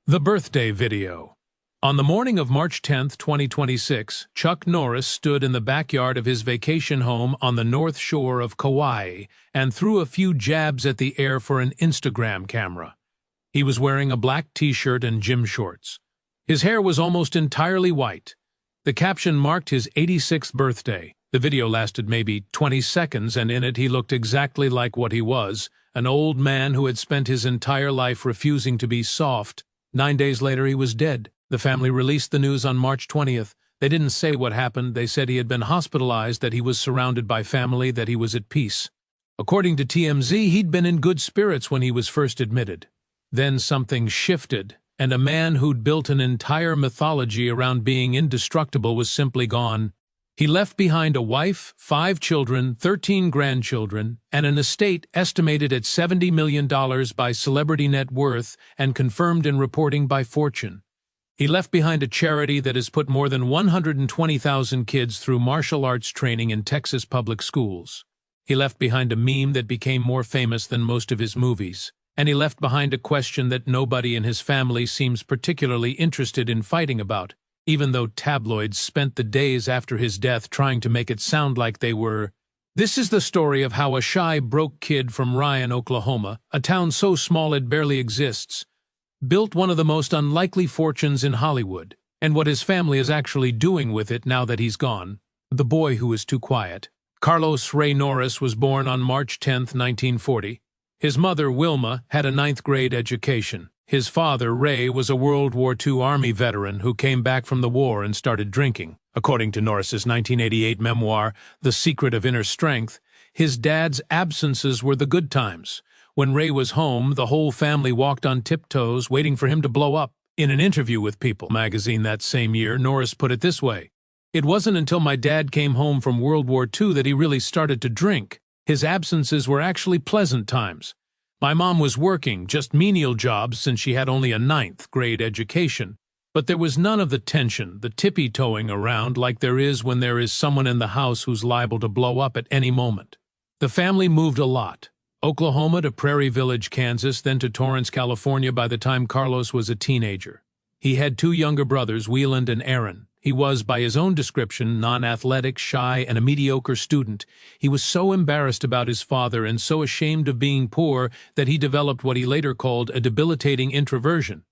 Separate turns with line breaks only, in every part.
The birthday video. On the morning of March 10, 2026, Chuck Norris stood in the backyard of his vacation home on the north shore of Kauai and threw a few jabs at the air for an Instagram camera. He was wearing a black t-shirt and gym shorts. His hair was almost entirely white. The caption marked his 86th birthday. The video lasted maybe 20 seconds, and in it he looked exactly like what he was, an old man who had spent his entire life refusing to be soft. 9 days later, he was dead. The family released the news on March 20th. They didn't say what happened. They said he had been hospitalized, that he was surrounded by family, that he was at peace. According to TMZ, he'd been in good spirits when he was first admitted. Then something shifted, and a man who'd built an entire mythology around being indestructible was simply gone. He left behind a wife, 5 children, 13 grandchildren, and an estate estimated at $70 million by Celebrity Net Worth and confirmed in reporting by Fortune. He left behind a charity that has put more than 120,000 kids through martial arts training in Texas public schools. He left behind a meme that became more famous than most of his movies. And he left behind a question that nobody in his family seems particularly interested in fighting about, even though tabloids spent the days after his death trying to make it sound like they were. This is the story of how a shy, broke kid from Ryan, Oklahoma, a town so small it barely exists, built one of the most unlikely fortunes in Hollywood, and what his family is actually doing with it now that he's gone. The boy who is too quiet. Carlos Ray Norris was born on March 10, 1940. His mother, Wilma, had a 9th-grade education. His father, Ray, was a World War II Army veteran who came back from the war and started drinking. According to Norris's 1988 memoir, The Secret of Inner Strength, his dad's absences were the good times. When Ray was home, the whole family walked on tiptoes, waiting for him to blow up. In an interview with People magazine that same year, Norris put it this way: "It wasn't until my dad came home from World War II that he really started to drink. His absences were actually pleasant times. My mom was working, just menial jobs since she had only a 9th-grade education. But there was none of the tension, the tippy-toeing around like there is when there is someone in the house who's liable to blow up at any moment." The family moved a lot. Oklahoma to Prairie Village, Kansas, then to Torrance, California by the time Carlos was a teenager. He had 2 younger brothers, Wieland and Aaron. He was, by his own description, non-athletic, shy, and a mediocre student. He was so embarrassed about his father and so ashamed of being poor that he developed what he later called a debilitating introversion.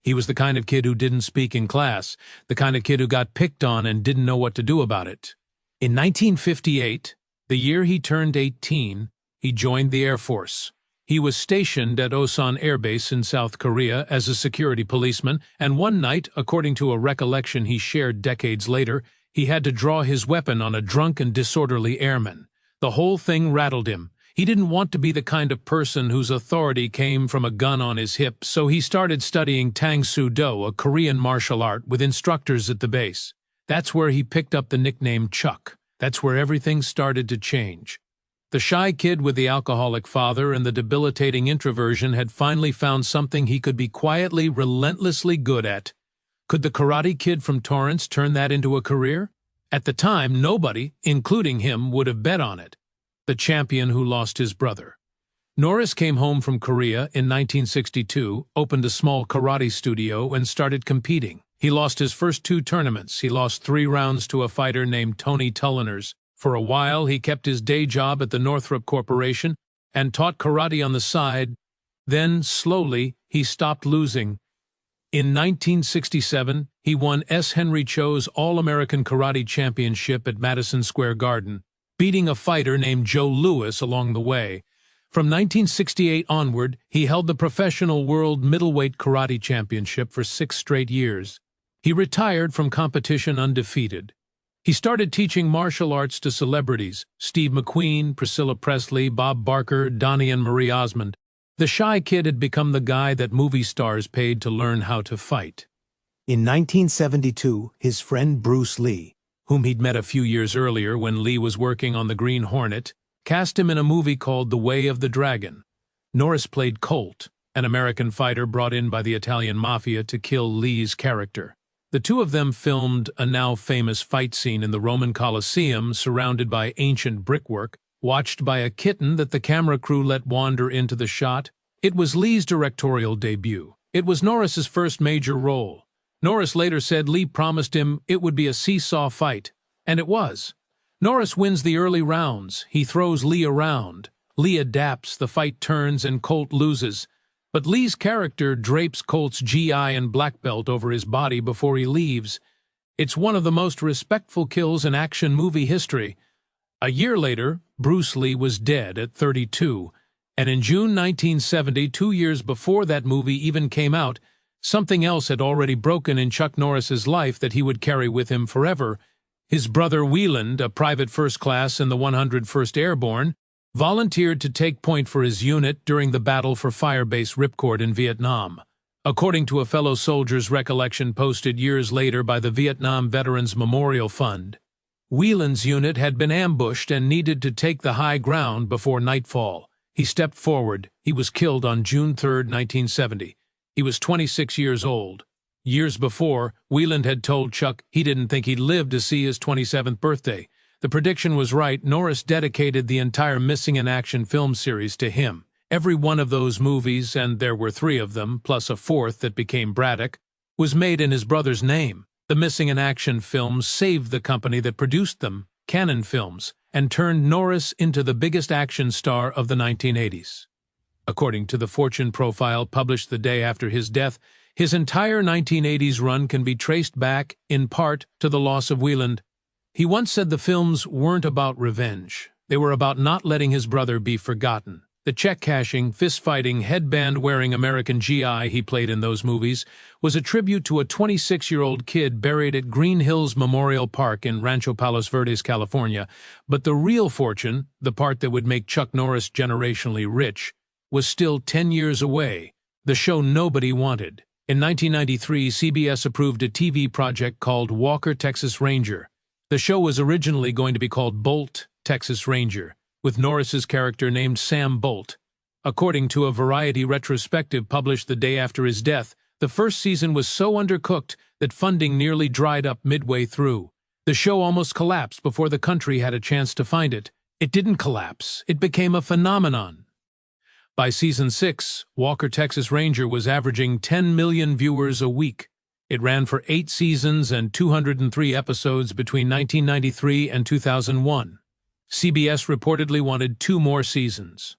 He was the kind of kid who didn't speak in class, the kind of kid who got picked on and didn't know what to do about it. In 1958, the year he turned 18, he joined the Air Force. He was stationed at Osan Air Base in South Korea as a security policeman, and one night, according to a recollection he shared decades later, he had to draw his weapon on a drunk and disorderly airman. The whole thing rattled him. He didn't want to be the kind of person whose authority came from a gun on his hip, so he started studying Tang Soo Do, a Korean martial art, with instructors at the base. That's where he picked up the nickname Chuck. That's where everything started to change. The shy kid with the alcoholic father and the debilitating introversion had finally found something he could be quietly, relentlessly good at. Could the karate kid from Torrance turn that into a career? At the time, nobody, including him, would have bet on it. The champion who lost his brother. Norris came home from Korea in 1962, opened a small karate studio, and started competing. He lost his first 2 tournaments. He lost 3 rounds to a fighter named Tony Tulliners. For a while, he kept his day job at the Northrop Corporation and taught karate on the side. Then, slowly, he stopped losing. In 1967, he won S. Henry Cho's All-American Karate Championship at Madison Square Garden, beating a fighter named Joe Louis along the way. From 1968 onward, he held the Professional World Middleweight Karate Championship for 6 straight years. He retired from competition undefeated. He started teaching martial arts to celebrities: Steve McQueen, Priscilla Presley, Bob Barker, Donnie and Marie Osmond. The shy kid had become the guy that movie stars paid to learn how to fight. In 1972, his friend Bruce Lee, whom he'd met a few years earlier when Lee was working on the Green Hornet, cast him in a movie called The Way of the Dragon. Norris played Colt, an American fighter brought in by the Italian mafia to kill Lee's character. The 2 of them filmed a now famous fight scene in the Roman Colosseum surrounded by ancient brickwork, watched by a kitten that the camera crew let wander into the shot. It was Lee's directorial debut. It was Norris's first major role. Norris later said Lee promised him it would be a seesaw fight, and it was. Norris wins the early rounds. He throws Lee around. Lee adapts, the fight turns, and Colt loses. But Lee's character drapes Colt's GI and black belt over his body before he leaves. It's one of the most respectful kills in action movie history. A year later, Bruce Lee was dead at 32, and in June 1970, 2 years before that movie even came out, something else had already broken in Chuck Norris's life that he would carry with him forever. His brother Wieland, a private first class in the 101st Airborne, volunteered to take point for his unit during the battle for Firebase Ripcord in Vietnam. According to a fellow soldier's recollection posted years later by the Vietnam Veterans Memorial Fund, Wieland's unit had been ambushed and needed to take the high ground before nightfall. He stepped forward. He was killed on June 3, 1970. He was 26 years old. Years before, Wieland had told Chuck he didn't think he'd live to see his 27th birthday. The prediction was right. Norris dedicated the entire Missing in Action film series to him. Every one of those movies, and there were 3 of them, plus a 4th that became Braddock, was made in his brother's name. The Missing in Action films saved the company that produced them, Cannon Films, and turned Norris into the biggest action star of the 1980s. According to the Fortune profile published the day after his death, his entire 1980s run can be traced back, in part, to the loss of Wieland. He once said the films weren't about revenge. They were about not letting his brother be forgotten. The check-cashing, fist-fighting, headband-wearing American GI he played in those movies was a tribute to a 26-year-old kid buried at Green Hills Memorial Park in Rancho Palos Verdes, California. But the real fortune, the part that would make Chuck Norris generationally rich, was still 10 years away, the show nobody wanted. In 1993, CBS approved a TV project called Walker, Texas Ranger. The show was originally going to be called Bolt, Texas Ranger, with Norris's character named Sam Bolt. According to a Variety retrospective published the day after his death, the first season was so undercooked that funding nearly dried up midway through. The show almost collapsed before the country had a chance to find it. It didn't collapse. It became a phenomenon. By season 6, Walker, Texas Ranger was averaging 10 million viewers a week. It ran for 8 seasons and 203 episodes between 1993 and 2001. CBS reportedly wanted 2 more seasons.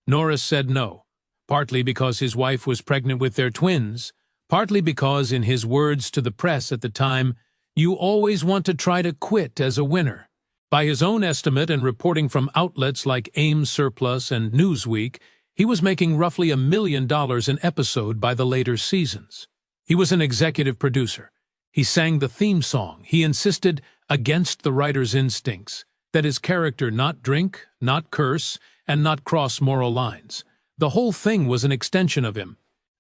Norris said no, partly because his wife was pregnant with their twins, partly because, in his words to the press at the time, "You always want to try to quit as a winner." By his own estimate and reporting from outlets like AIM Surplus and Newsweek, he was making roughly $1 million an episode by the later seasons. He was an executive producer. He sang the theme song. He insisted, against the writer's instincts, that his character not drink, not curse, and not cross moral lines. The whole thing was an extension of him.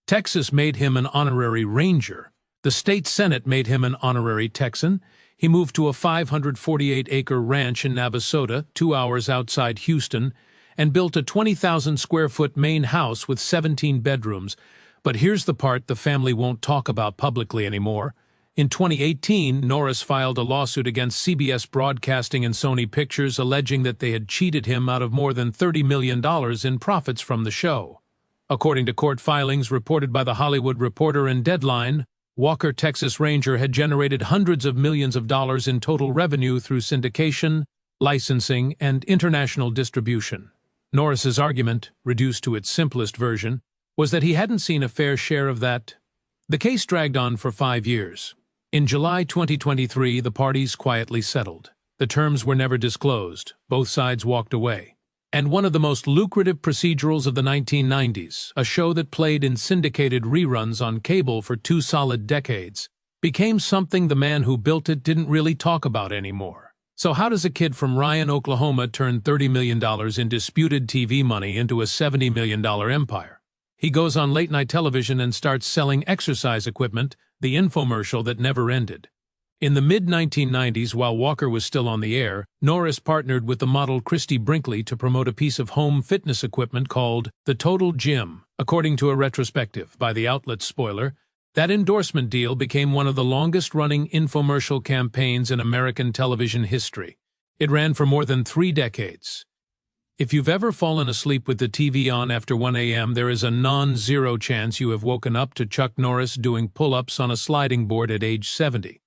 Texas made him an honorary Ranger. The state Senate made him an honorary Texan. He moved to a 548-acre ranch in Navasota, 2 hours outside Houston, and built a 20,000-square-foot main house with 17 bedrooms. But here's the part the family won't talk about publicly anymore. In 2018, Norris filed a lawsuit against CBS Broadcasting and Sony Pictures alleging that they had cheated him out of more than $30 million in profits from the show. According to court filings reported by The Hollywood Reporter and Deadline, Walker, Texas Ranger had generated hundreds of millions of dollars in total revenue through syndication, licensing, and international distribution. Norris's argument, reduced to its simplest version, was that he hadn't seen a fair share of that. The case dragged on for 5 years. In July 2023, the parties quietly settled. The terms were never disclosed. Both sides walked away. And one of the most lucrative procedurals of the 1990s, a show that played in syndicated reruns on cable for 2 solid decades, became something the man who built it didn't really talk about anymore. So how does a kid from Ryan, Oklahoma turn $30 million in disputed TV money into a $70 million empire? He goes on late-night television and starts selling exercise equipment, the infomercial that never ended. In the mid-1990s, while Walker was still on the air, Norris partnered with the model Christie Brinkley to promote a piece of home fitness equipment called the Total Gym. According to a retrospective by the outlet Spoiler, that endorsement deal became one of the longest-running infomercial campaigns in American television history. It ran for more than 3 decades. If you've ever fallen asleep with the TV on after 1 a.m., there is a non-zero chance you have woken up to Chuck Norris doing pull-ups on a sliding board at age 70.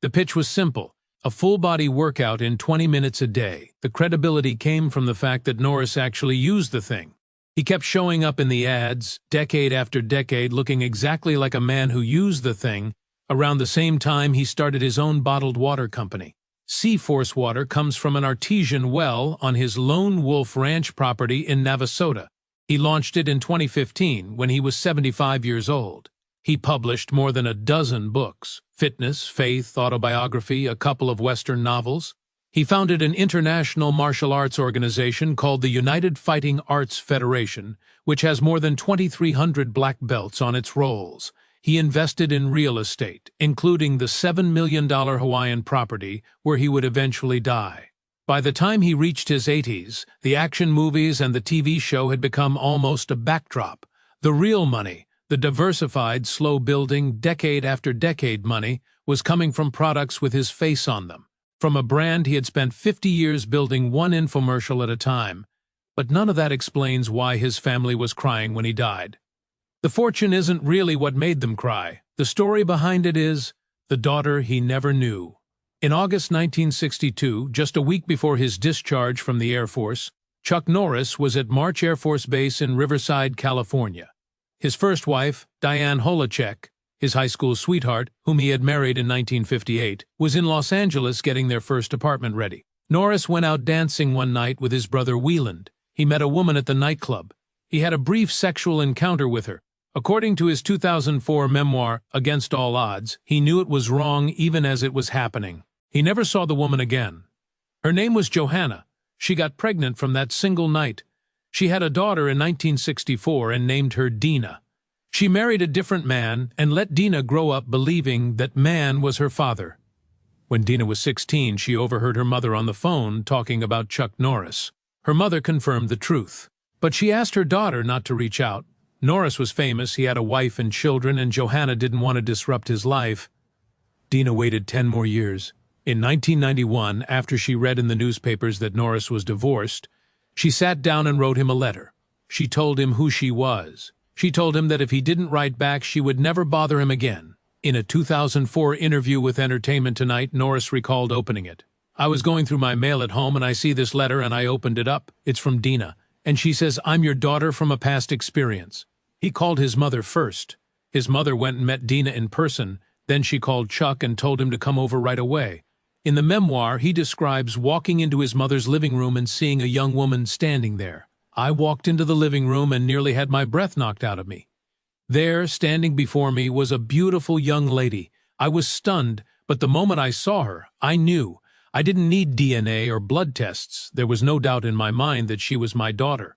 The pitch was simple: a full-body workout in 20 minutes a day. The credibility came from the fact that Norris actually used the thing. He kept showing up in the ads, decade after decade, looking exactly like a man who used the thing. Around the same time, he started his own bottled water company. CForce water comes from an artesian well on his Lone Wolf Ranch property in Navasota. He launched it in 2015 when he was 75 years old. He published more than a dozen books: fitness, faith, autobiography, a couple of Western novels. He founded an international martial arts organization called the United Fighting Arts Federation, which has more than 2,300 black belts on its rolls. He invested in real estate, including the $7 million Hawaiian property where he would eventually die. By the time he reached his 80s, the action movies and the TV show had become almost a backdrop. The real money, the diversified, slow-building, decade-after-decade money, was coming from products with his face on them, from a brand he had spent 50 years building one infomercial at a time. But none of that explains why his family was crying when he died. The fortune isn't really what made them cry. The story behind it is the daughter he never knew. In August 1962, just a week before his discharge from the Air Force, Chuck Norris was at March Air Force Base in Riverside, California. His first wife, Diane Holacek, his high school sweetheart, whom he had married in 1958, was in Los Angeles getting their first apartment ready. Norris went out dancing one night with his brother Wieland. He met a woman at the nightclub. He had a brief sexual encounter with her. According to his 2004 memoir, Against All Odds, he knew it was wrong even as it was happening. He never saw the woman again. Her name was Johanna. She got pregnant from that single night. She had a daughter in 1964 and named her Dina. She married a different man and let Dina grow up believing that man was her father. When Dina was 16, she overheard her mother on the phone talking about Chuck Norris. Her mother confirmed the truth, but she asked her daughter not to reach out. Norris was famous, he had a wife and children, and Johanna didn't want to disrupt his life. Dina waited 10 more years. In 1991, after she read in the newspapers that Norris was divorced, she sat down and wrote him a letter. She told him who she was. She told him that if he didn't write back, she would never bother him again. In a 2004 interview with Entertainment Tonight, Norris recalled opening it. "I was going through my mail at home and I see this letter and I opened it up. It's from Dina. And she says, 'I'm your daughter from a past experience.'" He called his mother first. His mother went and met Dina in person. Then she called Chuck and told him to come over right away. In the memoir, he describes walking into his mother's living room and seeing a young woman standing there. "I walked into the living room and nearly had my breath knocked out of me. There, standing before me, was a beautiful young lady. I was stunned, but the moment I saw her, I knew. I didn't need DNA or blood tests. There was no doubt in my mind that she was my daughter."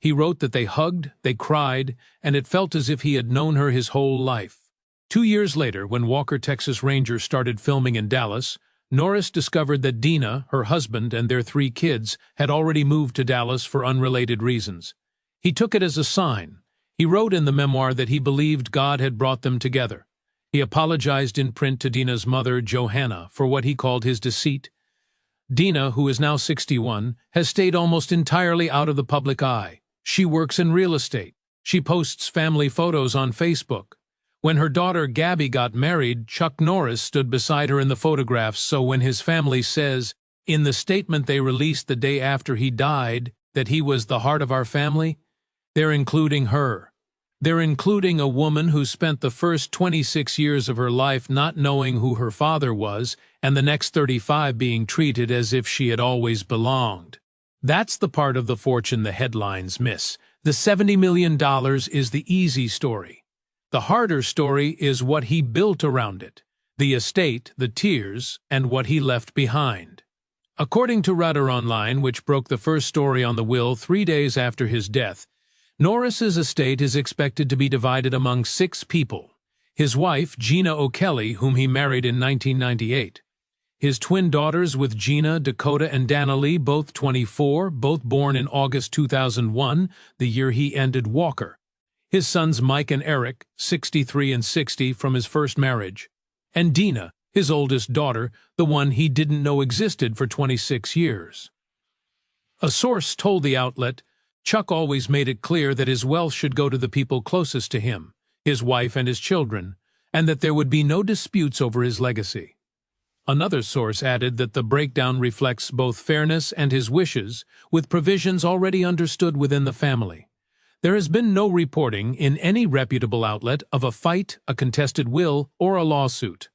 He wrote that they hugged, they cried, and it felt as if he had known her his whole life. 2 years later, when Walker Texas Rangers started filming in Dallas, Norris discovered that Dina, her husband, and their 3 kids had already moved to Dallas for unrelated reasons. He took it as a sign. He wrote in the memoir that he believed God had brought them together. He apologized in print to Dina's mother, Johanna, for what he called his deceit. Dina, who is now 61, has stayed almost entirely out of the public eye. She works in real estate. She posts family photos on Facebook. When her daughter Gabby got married, Chuck Norris stood beside her in the photographs, so when his family says, in the statement they released the day after he died, that he was the heart of our family, they're including her. They're including a woman who spent the first 26 years of her life not knowing who her father was, and the next 35 being treated as if she had always belonged. That's the part of the fortune the headlines miss. The $70 million is the easy story. The harder story is what he built around it, the estate, the tears, and what he left behind. According to RadarOnline, which broke the first story on the will 3 days after his death, Norris's estate is expected to be divided among 6 people: his wife, Gena O'Kelley, whom he married in 1998, his twin daughters with Gena, Dakota and Danilee, both 24, both born in August 2001, the year he ended Walker, his sons Mike and Eric, 63 and 60, from his first marriage, and Dina, his oldest daughter, the one he didn't know existed for 26 years. A source told the outlet, Chuck always made it clear that his wealth should go to the people closest to him, his wife and his children, and that there would be no disputes over his legacy. Another source added that the breakdown reflects both fairness and his wishes, with provisions already understood within the family. There has been no reporting in any reputable outlet of a fight, a contested will, or a lawsuit.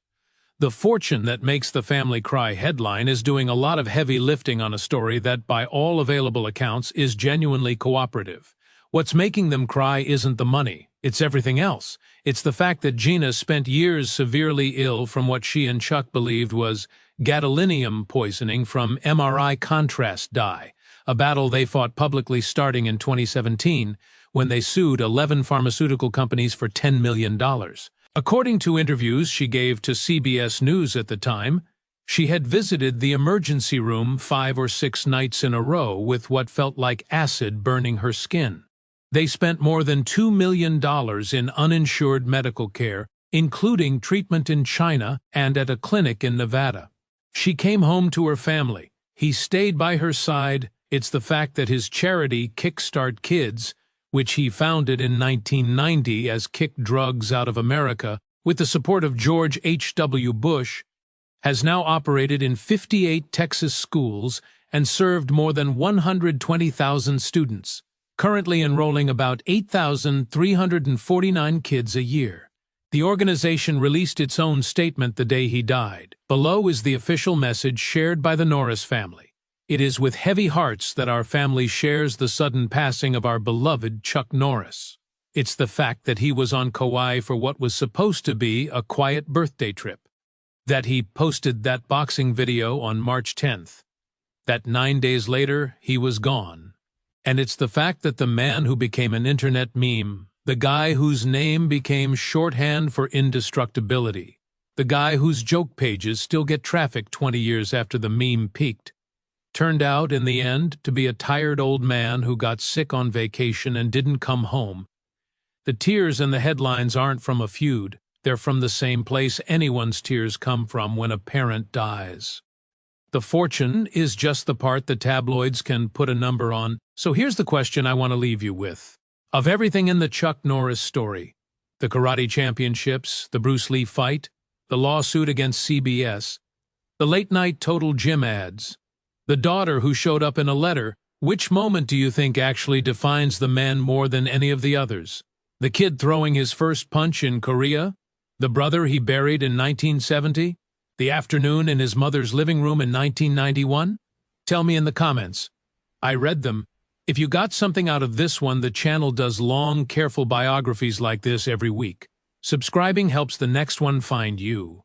The fortune that makes the family cry headline is doing a lot of heavy lifting on a story that, by all available accounts, is genuinely cooperative. What's making them cry isn't the money, it's everything else. It's the fact that Gena spent years severely ill from what she and Chuck believed was gadolinium poisoning from MRI contrast dye, a battle they fought publicly starting in 2017 when they sued 11 pharmaceutical companies for $10 million. According to interviews she gave to CBS News at the time, she had visited the emergency room 5 or 6 nights in a row with what felt like acid burning her skin. They spent more than $2 million in uninsured medical care, including treatment in China and at a clinic in Nevada. She came home to her family. He stayed by her side. It's the fact that his charity, Kickstart Kids, which he founded in 1990 as Kick Drugs Out of America, with the support of George H.W. Bush, has now operated in 58 Texas schools and served more than 120,000 students, currently enrolling about 8,349 kids a year. The organization released its own statement the day he died. Below is the official message shared by the Norris family. It is with heavy hearts that our family shares the sudden passing of our beloved Chuck Norris. It's the fact that he was on Kauai for what was supposed to be a quiet birthday trip, that he posted that boxing video on March 10th, that 9 days later he was gone. And it's the fact that the man who became an internet meme, the guy whose name became shorthand for indestructibility, the guy whose joke pages still get traffic 20 years after the meme peaked, turned out, in the end, to be a tired old man who got sick on vacation and didn't come home. The tears in the headlines aren't from a feud. They're from the same place anyone's tears come from when a parent dies. The fortune is just the part the tabloids can put a number on. So here's the question I want to leave you with. Of everything in the Chuck Norris story, the karate championships, the Bruce Lee fight, the lawsuit against CBS, the late-night Total Gym ads, the daughter who showed up in a letter, which moment do you think actually defines the man more than any of the others? The kid throwing his first punch in Korea? The brother he buried in 1970? The afternoon in his mother's living room in 1991? Tell me in the comments. I read them. If you got something out of this one, the channel does long, careful biographies like this every week. Subscribing helps the next one find you.